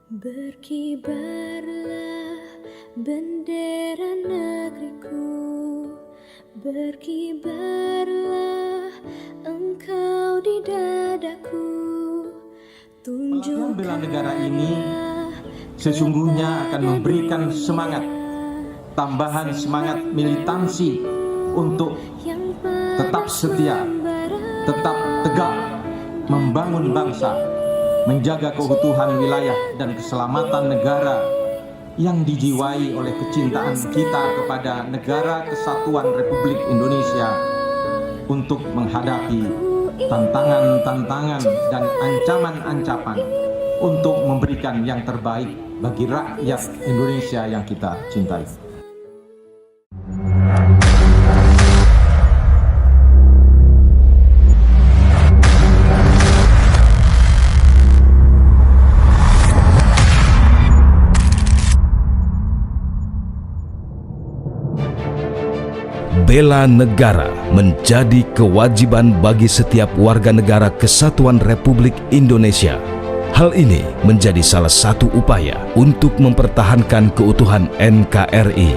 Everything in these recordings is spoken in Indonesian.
Berkibarlah bendera negeriku, berkibarlah engkau di dadaku. Pelatihan bela negara ini sesungguhnya akan memberikan semangat, tambahan semangat militansi untuk tetap setia, tetap tegak membangun bangsa, menjaga keutuhan wilayah dan keselamatan negara yang dijiwai oleh kecintaan kita kepada Negara Kesatuan Republik Indonesia untuk menghadapi tantangan-tantangan dan ancaman-ancaman untuk memberikan yang terbaik bagi rakyat Indonesia yang kita cintai. Bela negara menjadi kewajiban bagi setiap warga negara Kesatuan Republik Indonesia. Hal ini menjadi salah satu upaya untuk mempertahankan keutuhan NKRI.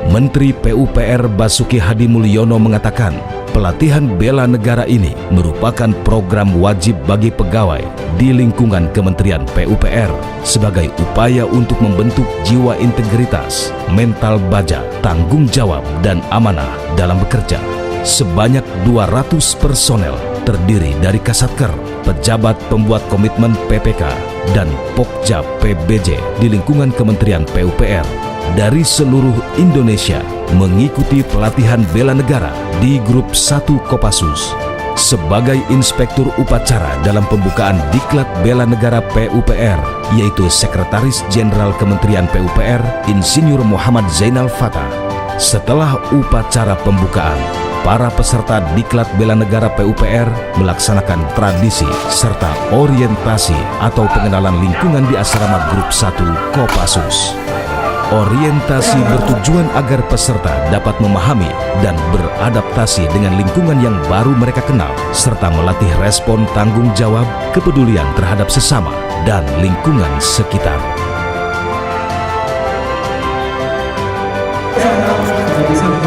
Menteri PUPR Basuki Hadimulyono mengatakan, pelatihan bela negara ini merupakan program wajib bagi pegawai di lingkungan Kementerian PUPR sebagai upaya untuk membentuk jiwa integritas, mental baja, tanggung jawab, dan amanah dalam bekerja. Sebanyak 200 personel terdiri dari Kasatker, pejabat pembuat komitmen PPK, dan Pokja PBJ di lingkungan Kementerian PUPR dari seluruh Indonesia mengikuti pelatihan bela negara di Grup 1 Kopassus. Sebagai inspektur upacara dalam pembukaan Diklat Bela Negara PUPR, yaitu Sekretaris Jenderal Kementerian PUPR Insinyur Muhammad Zainal Fatah. Setelah upacara pembukaan, para peserta Diklat Bela Negara PUPR melaksanakan tradisi serta orientasi atau pengenalan lingkungan di asrama Grup 1 Kopassus. Orientasi bertujuan agar peserta dapat memahami dan beradaptasi dengan lingkungan yang baru mereka kenal, serta melatih respon tanggung jawab, kepedulian terhadap sesama, dan lingkungan sekitar.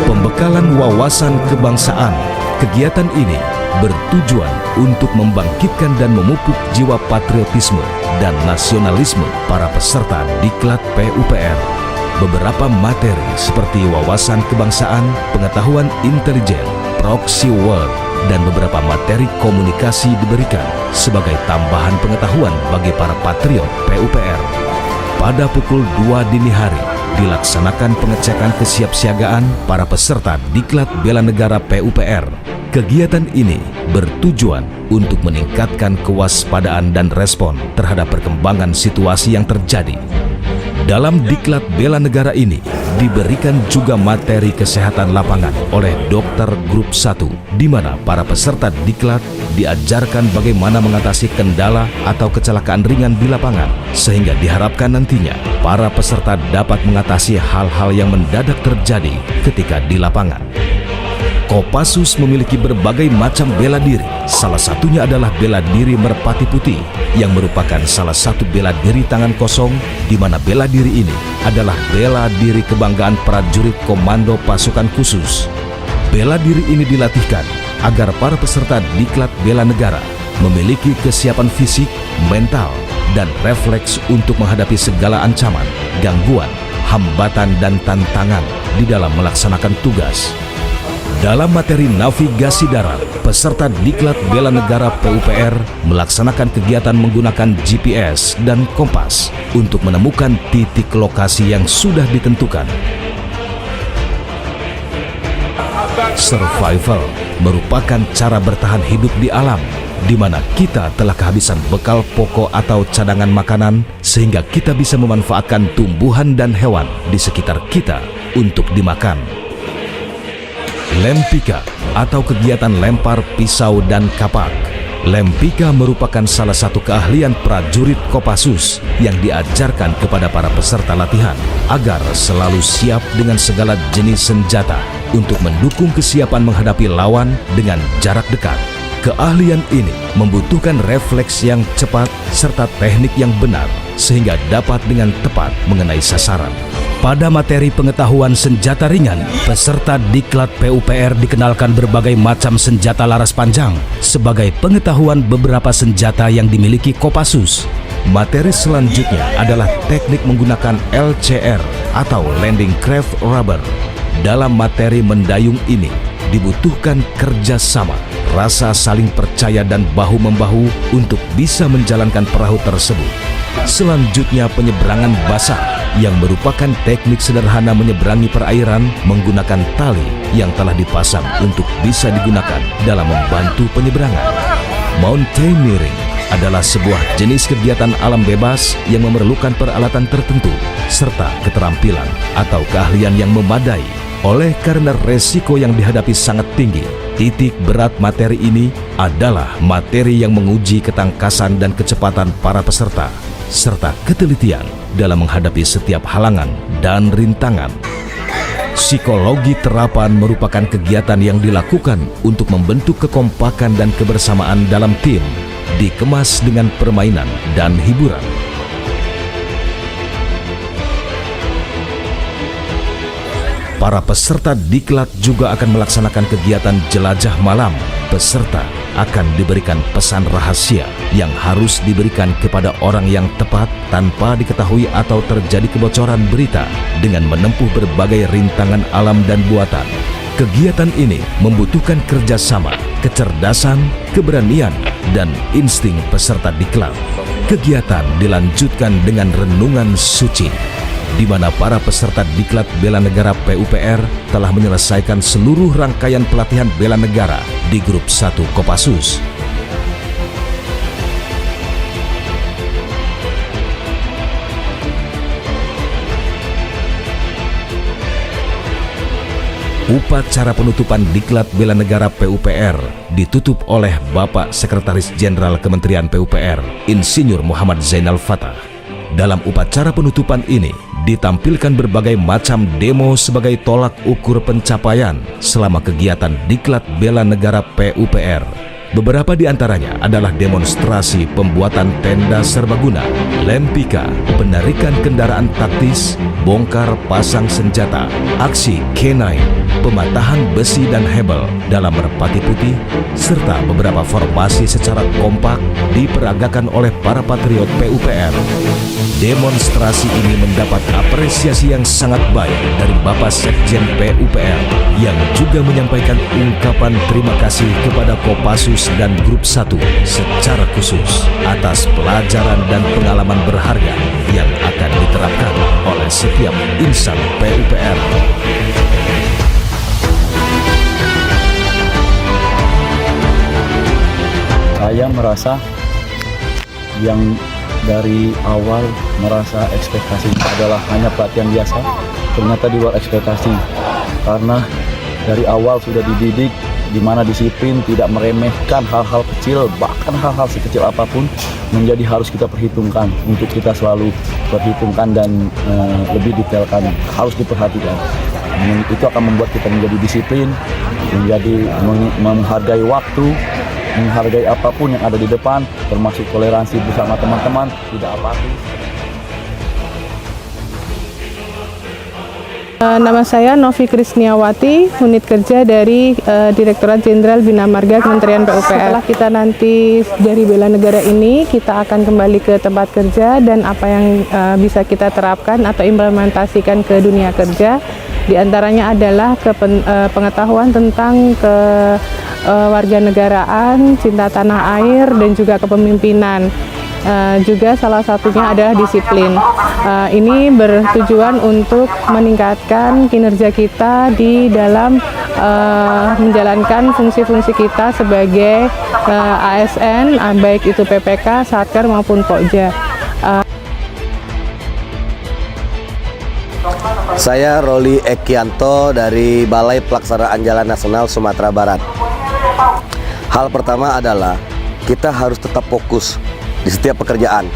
Pembekalan wawasan kebangsaan. Kegiatan ini bertujuan untuk membangkitkan dan memupuk jiwa patriotisme dan nasionalisme para peserta Diklat PUPR. Beberapa materi seperti wawasan kebangsaan, pengetahuan intelijen, proxy war, dan beberapa materi komunikasi diberikan sebagai tambahan pengetahuan bagi para patriot PUPR. Pada pukul 2 dini hari, dilaksanakan pengecekan kesiapsiagaan para peserta Diklat Bela Negara PUPR. Kegiatan ini bertujuan untuk meningkatkan kewaspadaan dan respon terhadap perkembangan situasi yang terjadi. Dalam Diklat Bela Negara ini diberikan juga materi kesehatan lapangan oleh dokter Grup 1, di mana para peserta Diklat diajarkan bagaimana mengatasi kendala atau kecelakaan ringan di lapangan, sehingga diharapkan nantinya para peserta dapat mengatasi hal-hal yang mendadak terjadi ketika di lapangan. Kopassus memiliki berbagai macam bela diri. Salah satunya adalah bela diri Merpati Putih, yang merupakan salah satu bela diri tangan kosong, di mana bela diri ini adalah bela diri kebanggaan prajurit Komando Pasukan Khusus. Bela diri ini dilatihkan agar para peserta Diklat Bela Negara memiliki kesiapan fisik, mental, dan refleks untuk menghadapi segala ancaman, gangguan, hambatan, dan tantangan di dalam melaksanakan tugas. Dalam materi navigasi darat, peserta Diklat Bela Negara PUPR melaksanakan kegiatan menggunakan GPS dan kompas untuk menemukan titik lokasi yang sudah ditentukan. Survival merupakan cara bertahan hidup di alam, di mana kita telah kehabisan bekal pokok atau cadangan makanan, sehingga kita bisa memanfaatkan tumbuhan dan hewan di sekitar kita untuk dimakan. Lempika atau kegiatan lempar pisau dan kapak. Lempika merupakan salah satu keahlian prajurit Kopassus yang diajarkan kepada para peserta latihan agar selalu siap dengan segala jenis senjata untuk mendukung kesiapan menghadapi lawan dengan jarak dekat. Keahlian ini membutuhkan refleks yang cepat serta teknik yang benar sehingga dapat dengan tepat mengenai sasaran. Pada materi pengetahuan senjata ringan, peserta Diklat PUPR dikenalkan berbagai macam senjata laras panjang sebagai pengetahuan beberapa senjata yang dimiliki Kopassus. Materi selanjutnya adalah teknik menggunakan LCR atau Landing Craft Rubber. Dalam materi mendayung ini dibutuhkan kerjasama, rasa saling percaya dan bahu-membahu untuk bisa menjalankan perahu tersebut. Selanjutnya penyeberangan basah yang merupakan teknik sederhana menyeberangi perairan menggunakan tali yang telah dipasang untuk bisa digunakan dalam membantu penyeberangan. Mountaineering adalah sebuah jenis kegiatan alam bebas yang memerlukan peralatan tertentu serta keterampilan atau keahlian yang memadai. Oleh karena resiko yang dihadapi sangat tinggi, titik berat materi ini adalah materi yang menguji ketangkasan dan kecepatan para peserta, serta ketelitian dalam menghadapi setiap halangan dan rintangan. Psikologi terapan merupakan kegiatan yang dilakukan untuk membentuk kekompakan dan kebersamaan dalam tim, dikemas dengan permainan dan hiburan. Para peserta Diklat juga akan melaksanakan kegiatan jelajah malam. Peserta akan diberikan pesan rahasia yang harus diberikan kepada orang yang tepat tanpa diketahui atau terjadi kebocoran berita dengan menempuh berbagai rintangan alam dan buatan. Kegiatan ini membutuhkan kerjasama, kecerdasan, keberanian, dan insting peserta Diklat. Kegiatan dilanjutkan dengan renungan suci, di mana para peserta Diklat Bela Negara PUPR telah menyelesaikan seluruh rangkaian pelatihan bela negara di grup 1 Kopassus. Upacara penutupan Diklat Bela Negara PUPR ditutup oleh Bapak Sekretaris Jenderal Kementerian PUPR, Insinyur Muhammad Zainal Fatah. Dalam upacara penutupan ini ditampilkan berbagai macam demo sebagai tolak ukur pencapaian selama kegiatan Diklat Bela Negara PUPR. Beberapa di antaranya adalah demonstrasi pembuatan tenda serbaguna, lempika, penarikan kendaraan taktis, bongkar pasang senjata, aksi K9, pematahan besi dan hebel dalam merpati putih, serta beberapa formasi secara kompak diperagakan oleh para patriot PUPR. Demonstrasi ini mendapat apresiasi yang sangat baik dari Bapak Sekjen PUPR yang juga menyampaikan ungkapan terima kasih kepada Kopassus dan Grup 1 secara khusus atas pelajaran dan pengalaman berharga yang akan diterapkan oleh setiap insan PUPR. Saya merasa yang dari awal merasa ekspektasinya adalah hanya pelatihan biasa, ternyata di luar ekspektasi. Karena dari awal sudah dididik di mana disiplin, tidak meremehkan hal-hal kecil, bahkan hal-hal sekecil apapun menjadi harus kita perhitungkan, untuk kita selalu perhitungkan dan lebih detailkan, harus diperhatikan. Itu akan membuat kita menjadi disiplin, menjadi menghargai waktu, menghargai apapun yang ada di depan, termasuk toleransi bersama teman-teman, tidak apatis. Nama saya Novi Krisniawati, unit kerja dari Direktorat Jenderal Bina Marga Kementerian PUPR. Setelah kita nanti dari bela negara ini, kita akan kembali ke tempat kerja dan apa yang bisa kita terapkan atau implementasikan ke dunia kerja. Di antaranya adalah pengetahuan tentang kewarganegaraan, cinta tanah air, dan juga kepemimpinan. Juga salah satunya adalah disiplin. Ini bertujuan untuk meningkatkan kinerja kita di dalam menjalankan fungsi-fungsi kita sebagai ASN, baik itu PPK, Satker maupun Pokja. Saya Roli Ekianto dari Balai Pelaksanaan Jalan Nasional Sumatera Barat. Hal pertama adalah kita harus tetap fokus di setiap pekerjaan,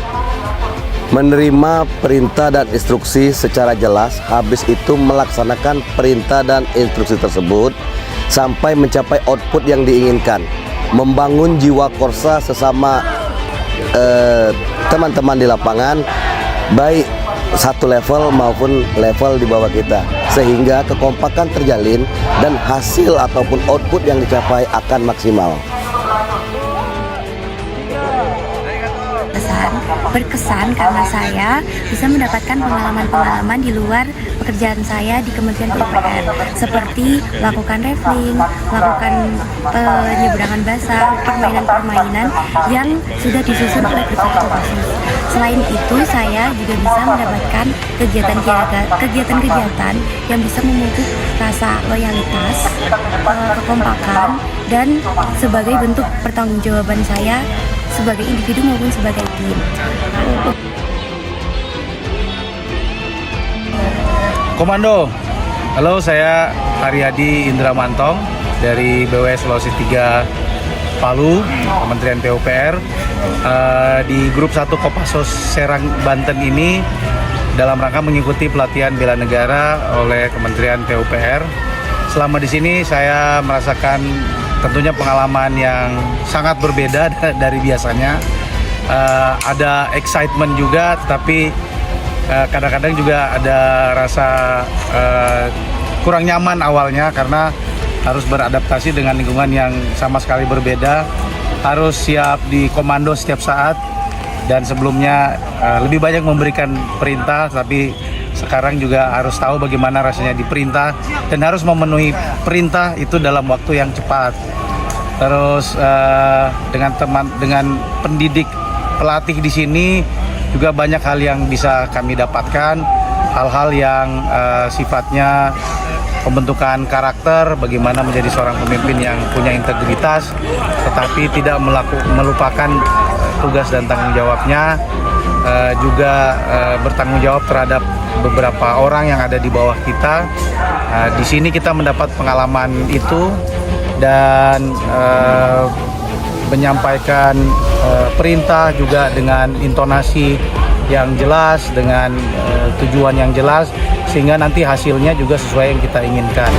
menerima perintah dan instruksi secara jelas, habis itu melaksanakan perintah dan instruksi tersebut sampai mencapai output yang diinginkan. membangun jiwa korsa sesama teman-teman di lapangan, baik satu level maupun level di bawah kita, sehingga kekompakan terjalin dan hasil ataupun output yang dicapai akan maksimal. Berkesan karena saya bisa mendapatkan pengalaman-pengalaman di luar pekerjaan saya di Kementerian PUPR, seperti melakukan rafting, melakukan penyeberangan basah, permainan-permainan yang sudah disusun oleh Grup 1 Kopassus. Selain itu, saya juga bisa mendapatkan kegiatan-kegiatan yang bisa memupuk rasa loyalitas, kekompakan, dan sebagai bentuk pertanggungjawaban saya sebagai individu maupun sebagai tim. Komando, halo, saya Haryadi Indra Mantong dari BWS Sulawesi 3 Palu, Kementerian PUPR. Di Grup 1 Kopassus Serang, Banten ini dalam rangka mengikuti pelatihan bela negara oleh Kementerian PUPR. Selama di sini saya merasakan tentunya pengalaman yang sangat berbeda dari biasanya. Ada excitement juga, tetapi kadang-kadang juga ada rasa kurang nyaman awalnya karena harus beradaptasi dengan lingkungan yang sama sekali berbeda, harus siap di komando setiap saat, dan sebelumnya lebih banyak memberikan perintah, tapi sekarang juga harus tahu bagaimana rasanya diperintah dan harus memenuhi perintah itu dalam waktu yang cepat. Terus dengan pendidik pelatih di sini juga banyak hal yang bisa kami dapatkan, hal-hal yang sifatnya pembentukan karakter, bagaimana menjadi seorang pemimpin yang punya integritas tetapi tidak melupakan tugas dan tanggung jawabnya, juga bertanggung jawab terhadap beberapa orang yang ada di bawah kita. Di sini kita mendapat pengalaman itu dan menyampaikan perintah juga dengan intonasi yang jelas, dengan tujuan yang jelas, sehingga nanti hasilnya juga sesuai yang kita inginkan.